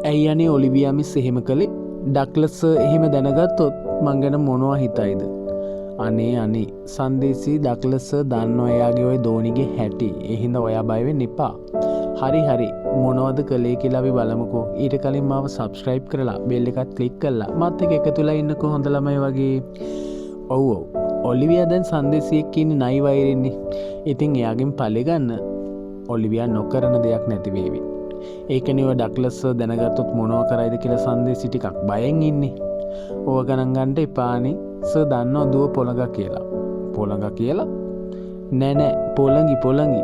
ඇයි අනේ ඔලිවියා මිස් එහෙම කළේ? ඩග්ලස් එහෙම දැනගත්තොත් මං ගැන මොනවා හිතයිද? අනේ සන්දේසි ඩග්ලස් දන්නවා එයාගේ ওই දෝනිගේ හැටි. ඒ හින්දා ඔයා බය වෙන්න එපා. හරි මොනවද කළේ කියලා අපි බලමුකෝ. ඊට කලින් මාව subscribe කරලා bell එකත් click කරලා මාත් එක්ක එකතුලා ඉන්නකෝ හොඳ ළමයි වගේ. ඔව් ඔලිවියා දැන් සන්දේසි එක්ක ඉන්නේ නයි වෛරෙන්නේ. ඉතින් එයාගෙන් පලි ගන්න ඔලිවියා නොකරන දෙයක් නැති වේවි. ඒකනේ ඔය ඩග්ලස් දැනගත්තොත් මොනවා කරයිද කියලා සන්දේසි ටිකක් බයෙන් ඉන්නේ. ඕව ගණන් ගන්න එපානේ. සර් දන්නව දුව පොළඟ කියලා. පොළඟ කියලා? නෑ පොළඟි.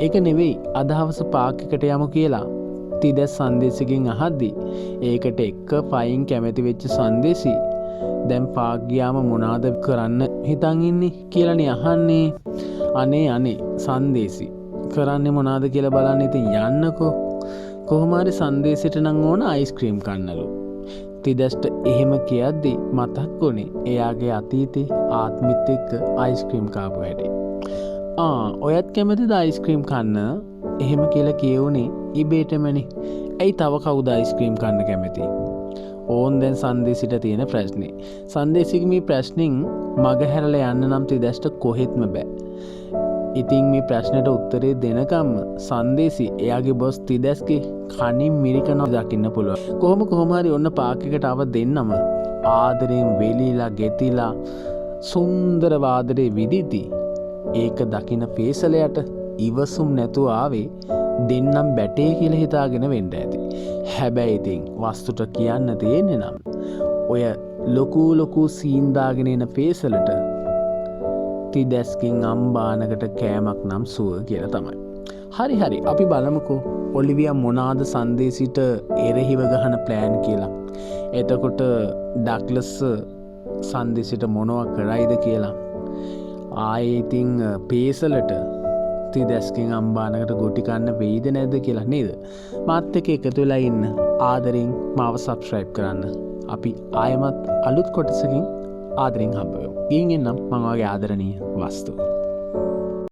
ඒක නෙවෙයි අද හවස පාක් එකට යමු කියලා. තිදැස් සන්දේසිගෙන් අහද්දි ඒකට එක්ක පයින් කැමති වෙච්ච සන්දේසි දැන් පාක් ගියාම මොනාද කරන්න හිතන් ඉන්නේ කියලානේ අහන්නේ. අනේ සන්දේසි කරන්නේ මොනාද කියලා බලන්න ඉතින් යන්නකෝ. කොහොම හරි සන්දේසිට නම් ඕන අයිස්ක්‍රීම් කන්නලු. තිදැස්ට එහෙම කියද්දි මතක් වුණේ එයාගේ අතීතේ ආත්මිත් එක්ක අයිස්ක්‍රීම් කාපු හැටි. ඔයත් කැමතිද අයිස්ක්‍රීම් කන්න? එහෙම කියලා කියවුනේ ඉබේටමනේ. ඇයි තව කවුද අයිස්ක්‍රීම් කන්න කැමති? ඕන් දැන් සන්දේසිට තියෙන ප්‍රශ්නේ. සන්දේසිගේ මේ ප්‍රශ්نين මග හැරලා යන්න නම් තිදැස්ට කොහෙත්ම බෑ. ඉතින් මේ ප්‍රශ්නට උත්තරේ දෙනකම්ම සන්දේසි එයාගේ බොස් තිදැස්ගේ කනින් මිරිකනවා දකින්න පුළුවන්. කොහොම හරි ඔන්න පාක් එකට ආව දෙන්නම ආදරෙන් වෙලීලා ගෙතිලා සුන්දර වාදරේ විදිති. ඒක දකින්න පේසලයට ඉවසුම් නැතුව ආවේ දෙන්නම් බැටේ කියලා හිතාගෙන වෙන්න ඇති. හැබැයි ඉතින් වස්තුට කියන්න තියෙන්නේ නම් ඔය ලොකු සීන් දාගෙන එන පේසලට තිදැස්කින් අම්බානකට කෑමක් නම් සුව කියලා තමයි. හරි අපි බලමුකෝ ඔලිවියා මොනාද සන්දේසිට එරෙහිව ගහන ප්ලෑන් කියලා. එතකොට ඩග්ලස් සන්දේසිට මොනවා කරයිද කියලා. ආයේ ඉතින් පේසලට තිදැස්කින් අම්බානකට ගොටි කන්න වෙයිද නැද්ද කියලා නේද? මාත් එක්ක එකතු වෙලා ඉන්න. ආදරෙන් මාව subscribe කරන්න. අපි ආයමත් අලුත් කොටසකින් ආදරෙන් හම්බ වෙමු. ගිහින් එන්නම් මම වගේ ආදරණීය වස්තු.